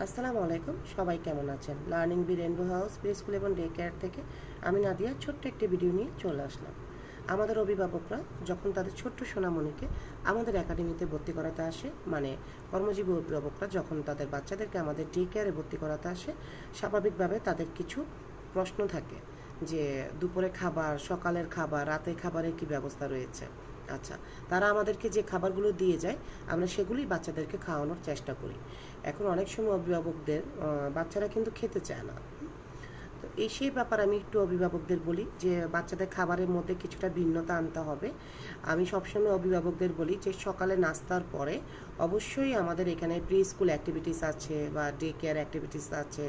আসসালামু আলাইকুম, সবাই কেমন আছেন? Learning bee rainbow house play school এবং ডে কেয়ার থেকে আমি নাদিয়া ছোট্ট একটি ভিডিও নিয়ে চলে আসলাম। আমাদের অভিভাবকরা যখন তাদের ছোট্ট সোনামণিকে আমাদের একাডেমিতে ভর্তি করাতে আসে, মানে কর্মজীবী অভিভাবকরা যখন তাদের বাচ্চাদেরকে আমাদের ডে কেয়ারে ভর্তি করাতে আসে, স্বাভাবিকভাবে তাদের কিছু প্রশ্ন থাকে যে দুপুরে খাবার, সকালের খাবার, রাতের খাবারের কি ব্যবস্থা রয়েছে। আচ্ছা, তারা আমাদেরকে যে খাবারগুলো দিয়ে যায় আমরা সেগুলি বাচ্চাদেরকে খাওয়ানোর চেষ্টা করি। এখন অনেক সময় অভিভাবকদের বাচ্চারা কিন্তু খেতে চায় না। তো সেই ব্যাপারে আমি একটু অভিভাবকদের বলি যে বাচ্চাদের খাবারের মধ্যে কিছুটা ভিন্নতা আনতে হবে। আমি সবসময় অভিভাবকদের বলি যে সকালে নাস্তার পরে অবশ্যই আমাদের এখানে প্রি স্কুল অ্যাক্টিভিটিস আছে বা ডে কেয়ার অ্যাক্টিভিটিস আছে।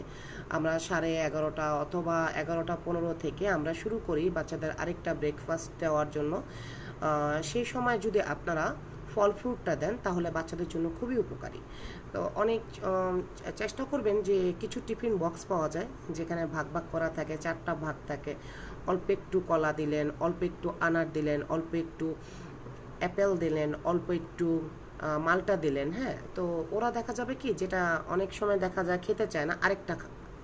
আমরা 11:30 অথবা 11:15 থেকে আমরা শুরু করি বাচ্চাদের আরেকটা ব্রেকফাস্ট দেওয়ার জন্য। সেই সময় যদি আপনারা ফল ফ্রুটটা দেন তাহলে বাচ্চাদের জন্য খুবই উপকারী। তো অনেক চেষ্টা করবেন যে কিছু টিফিন বক্স পাওয়া যায় যেখানে ভাগ ভাগ করা থাকে, 4টা ভাগ থাকে। অল্প একটু কলা দিলেন, অল্প একটু আনার দিলেন, অল্প একটু অ্যাপেল দিলেন, অল্প একটু মালটা দিলেন। হ্যাঁ, তো ওরা দেখা যাবে কি, যেটা অনেক সময় দেখা যায় খেতে চায় না, আরেকটা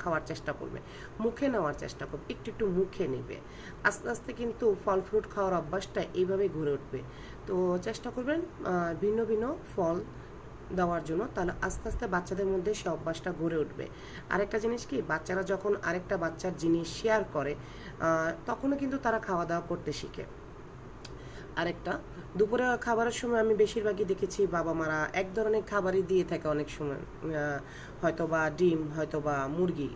খাওয়ার চেষ্টা করবে, মুখে নেওয়ার চেষ্টা করবে, একটু একটু মুখে নেবে। আস্তে আস্তে কিন্তু ফল ফ্রুট খাওয়ার অভ্যাসটা এইভাবেই গড়ে উঠবে। তো চেষ্টা করবেন ভিন্ন ভিন্ন ফল দেওয়ার জন্য, তাহলে আস্তে আস্তে বাচ্চাদের মধ্যে সে অভ্যাসটা গড়ে উঠবে। আরেকটা জিনিস কি, বাচ্চারা যখন আরেকটা বাচ্চার জিনিস শেয়ার করে তখনও কিন্তু তারা খাওয়া দাওয়া করতে শিখে। আরেকটা, দুপুরে খাবারের সময় আমি বেশিরভাগই দেখেছি বাবা মারা এক ধরনের খাবারই দিয়ে থাকে অনেক সময়, হয়তো বা ডিম, হয়তো বা মুরগি,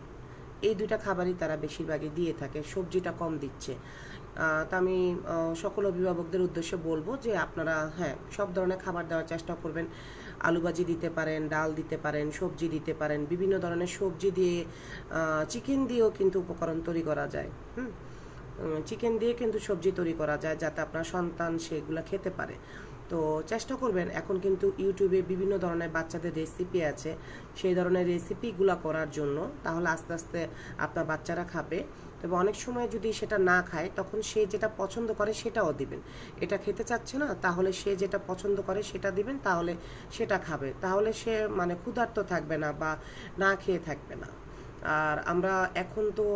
এই দুইটা খাবারই তারা বেশিরভাগই দিয়ে থাকে, সবজিটা কম দিচ্ছে। তা আমি সকল অভিভাবকদের উদ্দেশ্যে বলবো যে আপনারা হ্যাঁ সব ধরনের খাবার দেওয়ার চেষ্টা করবেন। আলু ভাজি দিতে পারেন, ডাল দিতে পারেন, সবজি দিতে পারেন, বিভিন্ন ধরনের সবজি দিয়ে, চিকেন দিয়েও কিন্তু উপকরণ তৈরি করা যায়। চিকেন দিয়ে কিন্তু সবজি তৈরি করা যায় যাতে আপনার সন্তান সেগুলো খেতে পারে। তো চেষ্টা করবেন, এখন কিন্তু ইউটিউবে বিভিন্ন ধরনের বাচ্চাদের রেসিপি আছে, সেই ধরনের রেসিপিগুলো করার জন্য, তাহলে আস্তে আস্তে আপনার বাচ্চারা খাবে। তবে অনেক সময় যদি সেটা না খায় তখন সে যেটা পছন্দ করে সেটাও দিবেন। এটা খেতে চাচ্ছে না, তাহলে সে যেটা পছন্দ করে সেটা দিবেন, তাহলে সেটা খাবে, তাহলে সে মানে ক্ষুধার্ত থাকবে না বা না খেয়ে থাকবে না। আর আমরা এখন তো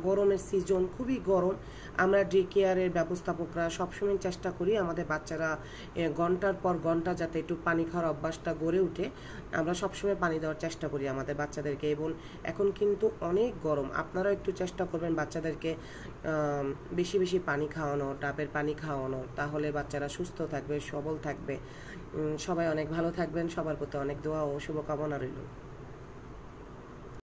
গরমের সিজন, খুবই গরম। আমরা ডে কেয়ারের ব্যবস্থাপকরা সবসময় চেষ্টা করি আমাদের বাচ্চারা ঘন্টার পর ঘন্টা যাতে একটু পানি খাওয়ার অভ্যাসটা গড়ে ওঠে। আমরা সবসময় পানি দেওয়ার চেষ্টা করি আমাদের বাচ্চাদেরকে, এবং এখন কিন্তু অনেক গরম, আপনারাও একটু চেষ্টা করবেন বাচ্চাদেরকে বেশি বেশি পানি খাওয়ানো, ডাবের পানি খাওয়ানো, তাহলে বাচ্চারা সুস্থ থাকবে, সবল থাকবে। সবাই অনেক ভালো থাকবেন, সবার প্রতি অনেক দোয়া ও শুভকামনা রইল।